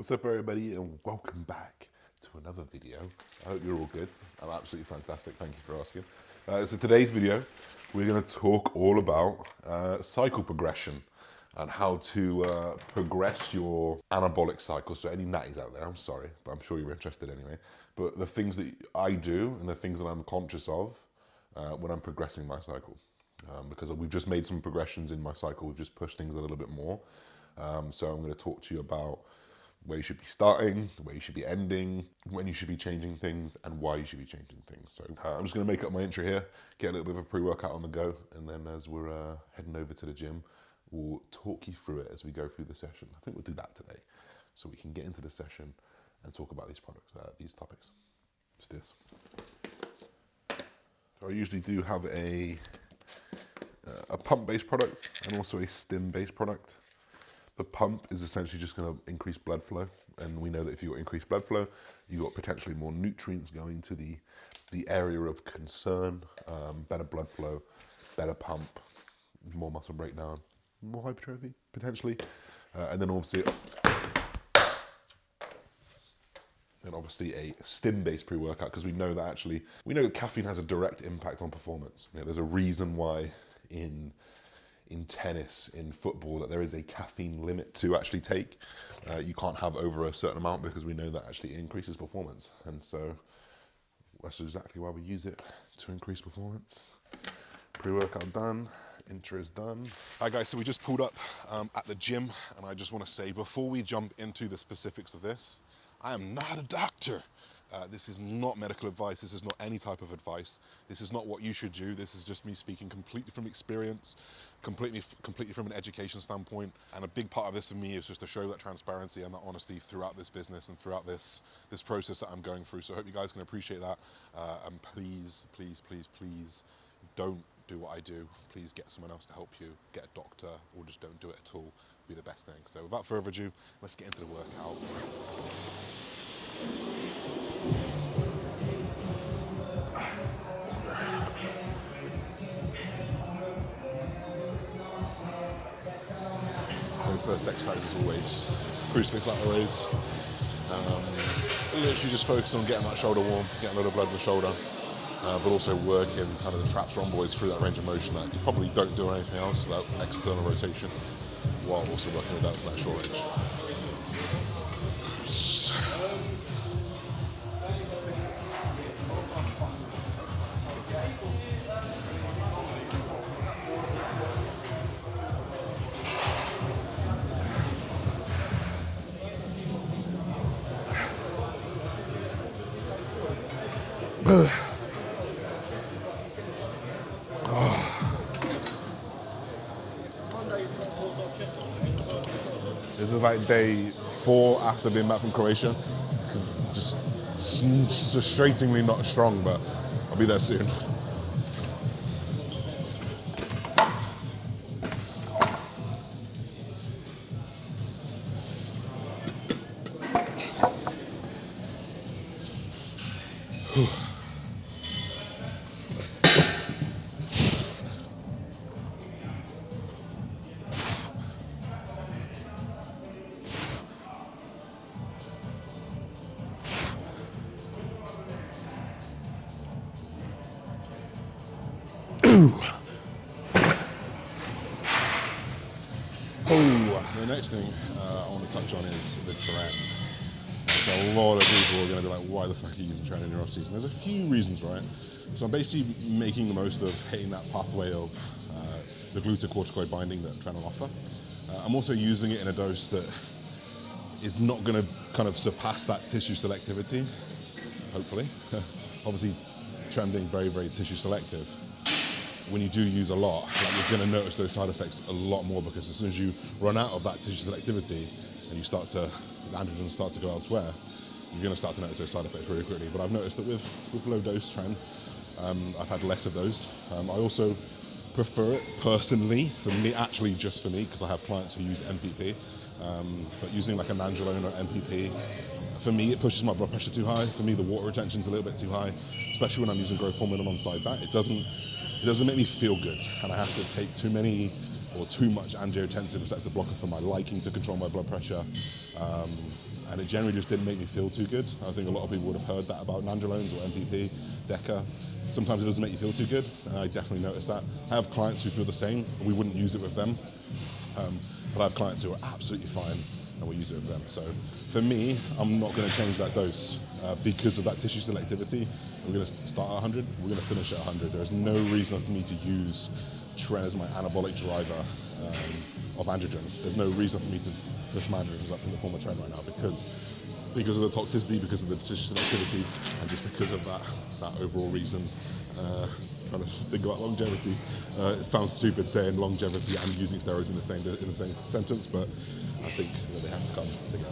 What's up everybody and welcome back to another video. I hope you're all good. I'm absolutely fantastic, thank you for asking. So today's video, we're going to talk all about cycle progression and how to progress your anabolic cycle. So any natties out there, I'm sorry, but I'm sure you're interested anyway. But the things that I do and the things that I'm conscious of when I'm progressing my cycle. Because we've just made some progressions in my cycle, we've just pushed things a little bit more. So I'm going to talk to you about where you should be starting, where you should be ending, when you should be changing things, and why you should be changing things. So I'm just going to make up my intro here, get a little bit of a pre-workout on the go, and then as we're heading over to the gym, we'll talk you through it as we go through the session. I think we'll do that today, so we can get into the session and talk about these products, these topics. Let's do this. So I usually do have a pump-based product and also a stim-based product. The pump is essentially just going to increase blood flow, and we know that if you've got increased blood flow, you've got potentially more nutrients going to the area of concern, better blood flow, better pump, more muscle breakdown, more hypertrophy, potentially. And then obviously a stim-based pre-workout, because we know that caffeine has a direct impact on performance. You know, there's a reason why in tennis, in football, that there is a caffeine limit to actually take. You can't have over a certain amount because we know that actually increases performance. And so that's exactly why we use it, to increase performance. Pre-workout done, intro is done. Hi guys, so we just pulled up at the gym, and I just want to say, before we jump into the specifics of this, I am not a doctor. This is not medical advice. This is not any type of advice. This is not what you should do. This is just me speaking completely from experience, completely from an education standpoint. And a big part of this for me is just to show that transparency and that honesty throughout this business and throughout this process that I'm going through. So I hope you guys can appreciate that. And please, please, please, please don't do what I do. Please get someone else to help you. Get a doctor, or just don't do it at all. Be the best thing. So without further ado, let's get into the workout. Let's go. So first exercise is always crucifix lateral raise. Literally just focus on getting that shoulder warm, getting a little blood in the shoulder, but also working kind of the traps, rhomboids through that range of motion that you probably don't do anything else, that external rotation, while also working with that to that short range. This is like day 4 after being back from Croatia. Just frustratingly not strong, but I'll be there soon. The next thing I want to touch on is the trend. So a lot of people are going to be like, why the fuck are you using trend in your off-season? There's a few reasons, right? So I'm basically making the most of hitting that pathway of the glucocorticoid binding that trend will offer. I'm also using it in a dose that is not going to kind of surpass that tissue selectivity, hopefully. Obviously, trend being very, very tissue selective. When you do use a lot, like, you're going to notice those side effects a lot more, because as soon as you run out of that tissue selectivity and the androgens start to go elsewhere, you're going to start to notice those side effects really quickly. But I've noticed that with low dose trend, I've had less of those. I also prefer it personally, just for me, because I have clients who use MPP. But using like a nandrolone or MPP, for me, it pushes my blood pressure too high. For me, the water retention's a little bit too high, especially when I'm using growth hormone alongside that. It doesn't make me feel good, and I have to take too much angiotensin receptor blocker for my liking to control my blood pressure. and it generally just didn't make me feel too good. I think a lot of people would have heard that about nandrolones or MPP, DECA. Sometimes it doesn't make you feel too good, and I definitely noticed that. I have clients who feel the same, and we wouldn't use it with them, but I have clients who are absolutely fine, and we use it with them. So for me, I'm not going to change that dose because of that tissue selectivity. We're going to start at 100, we're going to finish at 100. There's no reason for me to use tren as my anabolic driver of androgens. There's no reason for me to push my androgens up in the form of tren right now because of the toxicity, because of the tissue selectivity, and just because of that overall reason. Trying to think about longevity. It sounds stupid saying longevity and using steroids in the same sentence, but I think that they have to come together.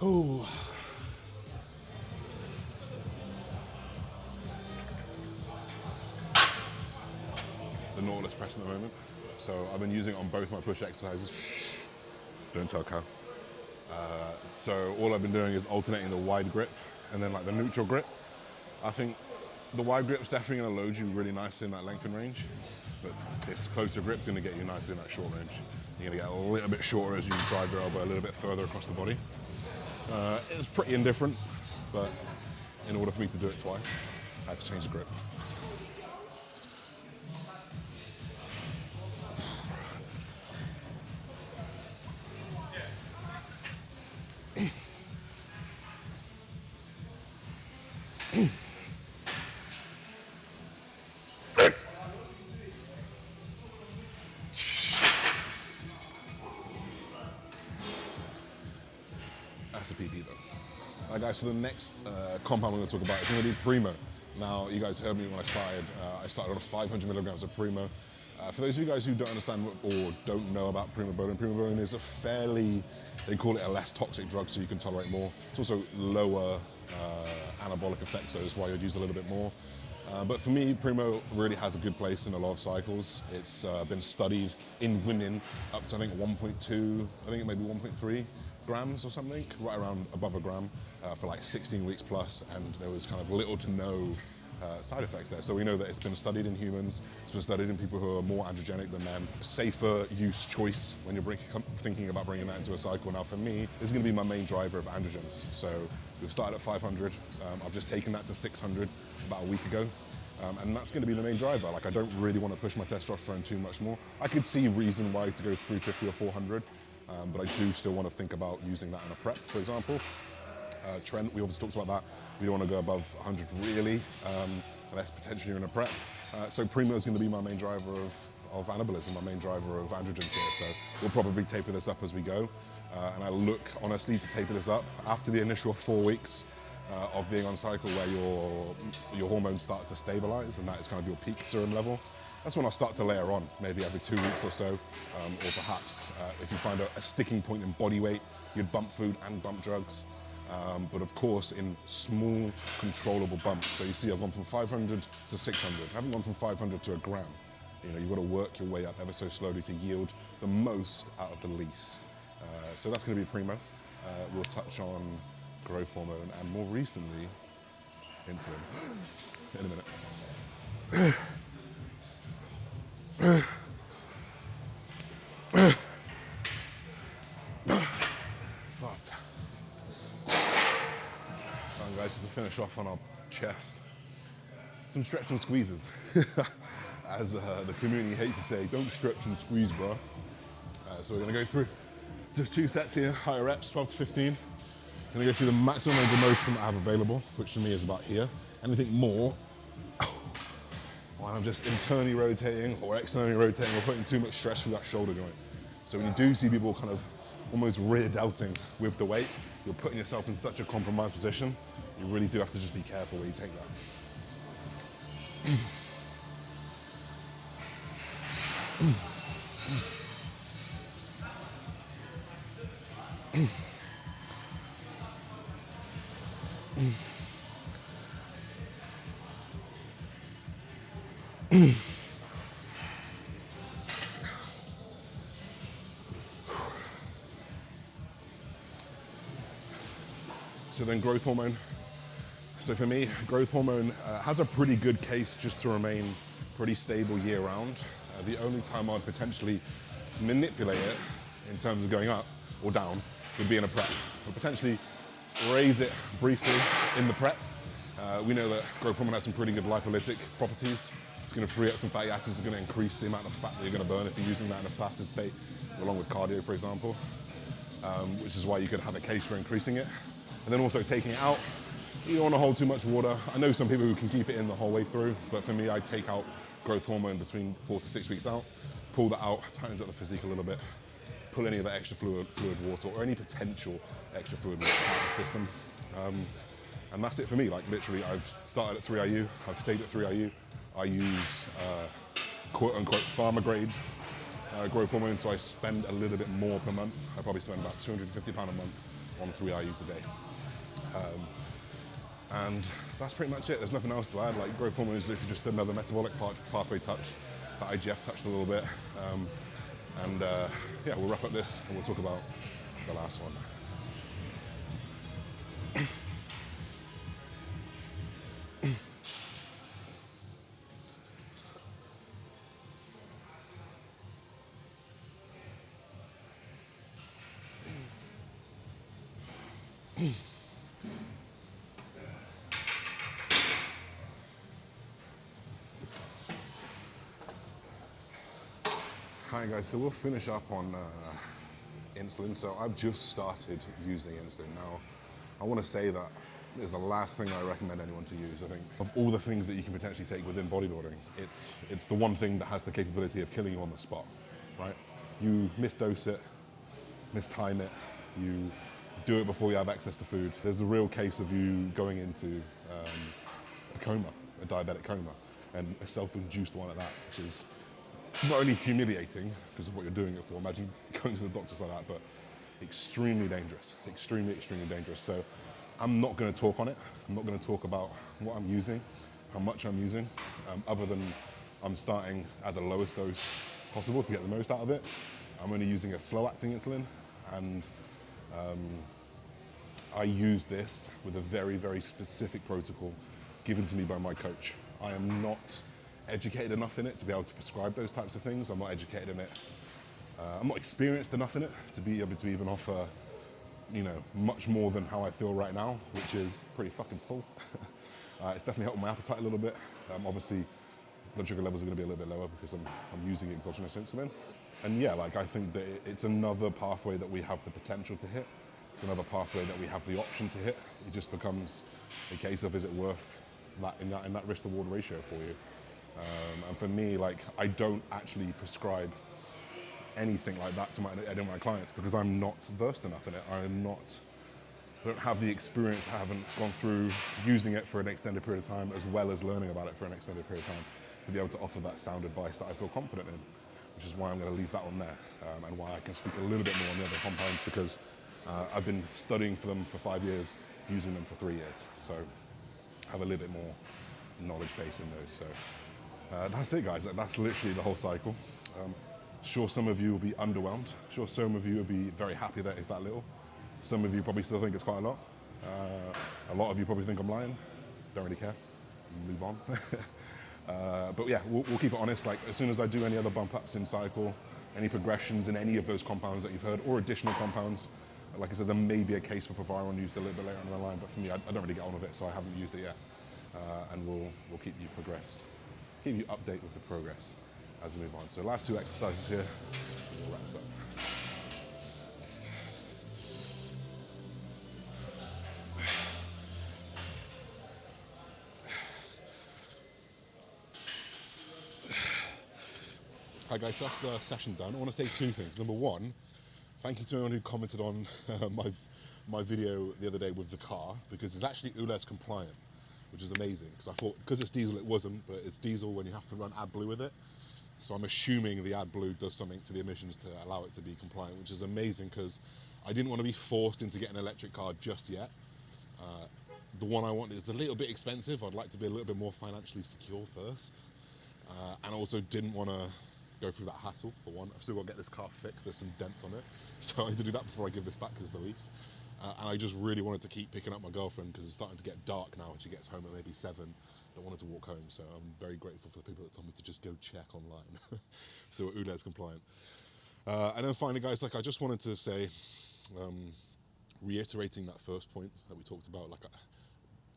Oh. The Nautilus Press at the moment. So I've been using it on both my push exercises. Shh. Don't tell Cal. So all I've been doing is alternating the wide grip and then like the neutral grip. I think the wide grip is definitely going to load you really nicely in that length and range, but this closer grip is going to get you nicely in that short range. You're going to get a little bit shorter as you drive your elbow a little bit further across the body. It's pretty indifferent, but in order for me to do it twice, I had to change the grip. That's a PP though. Alright guys, so the next compound we're going to talk about is going to be Primo. Now, you guys heard me when I started on 500 milligrams of Primo. For those of you guys who don't understand or don't know about primobolan is a fairly, they call it a less toxic drug, so you can tolerate more. It's also lower anabolic effects, so that's why you'd use a little bit more. But for me, Primo really has a good place in a lot of cycles. It's been studied in women up to I think 1.2, I think it may be 1.3 grams or something, right around above a gram for like 16 weeks plus, and there was kind of little to no side effects there. So we know that it's been studied in humans, it's been studied in people who are more androgenic than men. A safer use choice when you're thinking about bringing that into a cycle. Now for me, this is going to be my main driver of androgens. So we've started at 500, I've just taken that to 600 about a week ago. And that's going to be the main driver. Like, I don't really want to push my testosterone too much more. I could see reason why to go 350 or 400, but I do still want to think about using that in a prep, for example. Tren, we obviously talked about that. We don't want to go above 100 really, unless potentially you're in a prep. So Primo is going to be my main driver of anabolism, my main driver of androgens here. So we'll probably taper this up as we go. And I look, honestly, to taper this up after the initial 4 weeks of being on cycle where your hormones start to stabilize, and that is kind of your peak serum level. That's when I'll start to layer on, maybe every 2 weeks or so, or perhaps if you find a sticking point in body weight, you'd bump food and bump drugs. But of course in small controllable bumps. So you see I've gone from 500 to 600. I haven't gone from 500 to a gram. You know, you've got to work your way up ever so slowly to yield the most out of the least. So that's going to be Primo. We'll touch on growth hormone and more recently insulin in a minute. Fuck. Guys, just to finish off on our chest, some stretch and squeezes. As the community hates to say, don't stretch and squeeze, bro. So we're gonna go through just 2 sets here, higher reps, 12 to 15. I'm gonna go through the maximum range of motion I have available, which for me is about here. Anything more, while I'm just internally rotating or externally rotating or putting too much stress through that shoulder joint. So when you do see people kind of almost rear delting with the weight, you're putting yourself in such a compromised position. You really do have to just be careful where you take that. So then growth hormone. So for me, growth hormone has a pretty good case just to remain pretty stable year round. The only time I'd potentially manipulate it in terms of going up or down would be in a prep. Or potentially raise it briefly in the prep. We know that growth hormone has some pretty good lipolytic properties. It's going to free up some fatty acids. It's going to increase the amount of fat that you're going to burn if you're using that in a fasted state, along with cardio, for example, which is why you could have a case for increasing it. And then also taking it out. You don't want to hold too much water. I know some people who can keep it in the whole way through, but for me, I take out growth hormone between 4 to 6 weeks out, pull that out, tightens up the physique a little bit, pull any of the extra fluid water or any potential extra fluid water out of the system. And that's it for me. Like literally, I've started at 3IU, I've stayed at 3IU. I use quote unquote pharma grade growth hormone, so I spend a little bit more per month. I probably spend about £250 a month on 3IUs a day. And that's pretty much it. There's nothing else to add. Like growth hormone is literally just another metabolic pathway touch that IGF touched a little bit. Yeah, we'll wrap up this and we'll talk about the last one. Hi guys, so we'll finish up on insulin. So I've just started using insulin now. I want to say that it's the last thing I recommend anyone to use. I think of all the things that you can potentially take within bodybuilding, it's the one thing that has the capability of killing you on the spot, right? You misdose it, mistime it, you do it before you have access to food. There's a real case of you going into a coma, a diabetic coma, and a self-induced one at that, which is not only humiliating because of what you're doing it for, imagine going to the doctors like that, but extremely dangerous, extremely dangerous. So I'm not going to talk on it. I'm not going to talk about what I'm using, how much I'm using, other than I'm starting at the lowest dose possible to get the most out of it. I'm only using a slow-acting insulin, and I use this with a very specific protocol given to me by my coach. I am not educated enough in it to be able to prescribe those types of things. I'm not educated in it. I'm not experienced enough in it to be able to even offer, you know, much more than how I feel right now, which is pretty fucking full. It's definitely helped my appetite a little bit. Obviously, blood sugar levels are going to be a little bit lower because I'm using exogenous insulin. And yeah, like I think that it's another pathway that we have the potential to hit. It's another pathway that we have the option to hit. It just becomes a case of, is it worth that in that risk to reward ratio for you? And for me, like, I don't actually prescribe anything like that to any of my clients because I'm not versed enough in it. I don't have the experience, I haven't gone through using it for an extended period of time as well as learning about it for an extended period of time to be able to offer that sound advice that I feel confident in, which is why I'm going to leave that one there, and why I can speak a little bit more on the other compounds because I've been studying for them for 5 years, using them for 3 years. So I have a little bit more knowledge base in those. So that's it, guys. That's literally the whole cycle. Sure, some of you will be underwhelmed. Sure, some of you will be very happy that it's that little. Some of you probably still think it's quite a lot. A lot of you probably think I'm lying. Don't really care. Move on. But yeah, we'll keep it honest. Like, as soon as I do any other bump ups in cycle, any progressions in any of those compounds that you've heard, or additional compounds, like I said, there may be a case for Proviron used a little bit later on the line, but for me, I don't really get on with it, so I haven't used it yet. And we'll keep you keep you update with the progress as we move on. So last two exercises here, we'll wrap this up. Hi guys, so that's session done. I want to say two things. Number one, thank you to anyone who commented on my video the other day with the car, because it's actually ULEZ compliant, which is amazing, because I thought, because it's diesel it wasn't, but it's diesel when you have to run AdBlue with it. So I'm assuming the AdBlue does something to the emissions to allow it to be compliant, which is amazing because I didn't want to be forced into getting an electric car just yet. The one I wanted is a little bit expensive. I'd like to be a little bit more financially secure first. And also didn't want to go through that hassle, for one. I've still got to get this car fixed. There's some dents on it. So I need to do that before I give this back because it's the lease. And I just really wanted to keep picking up my girlfriend because it's starting to get dark now and she gets home at maybe 7. Don't want her to walk home. So I'm very grateful for the people that told me to just go check online. So Una's compliant. And then finally, guys, like I just wanted to say, reiterating that first point that we talked about, like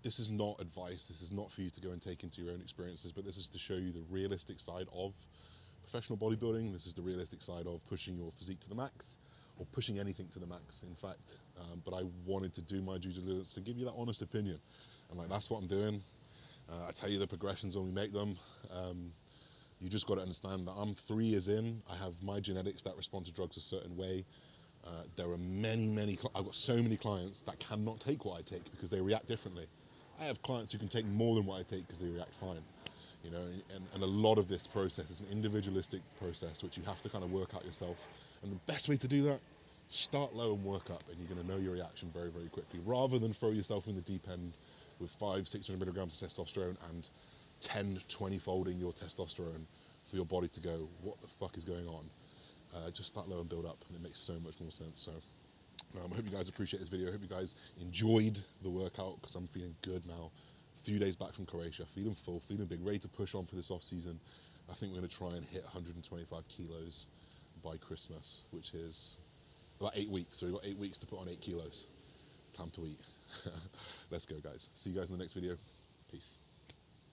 this is not advice, this is not for you to go and take into your own experiences, but this is to show you the realistic side of professional bodybuilding. This is the realistic side of pushing your physique to the max, or pushing anything to the max, in fact. But I wanted to do my due diligence to give you that honest opinion. And like, that's what I'm doing. I tell you the progressions when we make them. You just got to understand that I'm 3 years in. I have my genetics that respond to drugs a certain way. There are I've got so many clients that cannot take what I take because they react differently. I have clients who can take more than what I take because they react fine. You know, and a lot of this process is an individualistic process which you have to kind of work out yourself. And the best way to do that, start low and work up, and you're going to know your reaction very, very quickly, rather than throw yourself in the deep end with 500-600 milligrams of testosterone and 10-20 folding your testosterone for your body to go, what the fuck is going on? Just start low and build up, and it makes so much more sense. So I hope you guys appreciate this video. I hope you guys enjoyed the workout because I'm feeling good now. A few days back from Croatia, feeling full, feeling big, ready to push on for this off season. I think we're going to try and hit 125 kilos by Christmas, which is about 8 weeks. So we've got 8 weeks to put on 8 kilos. Time to eat. Let's go, guys. See you guys in the next video. Peace.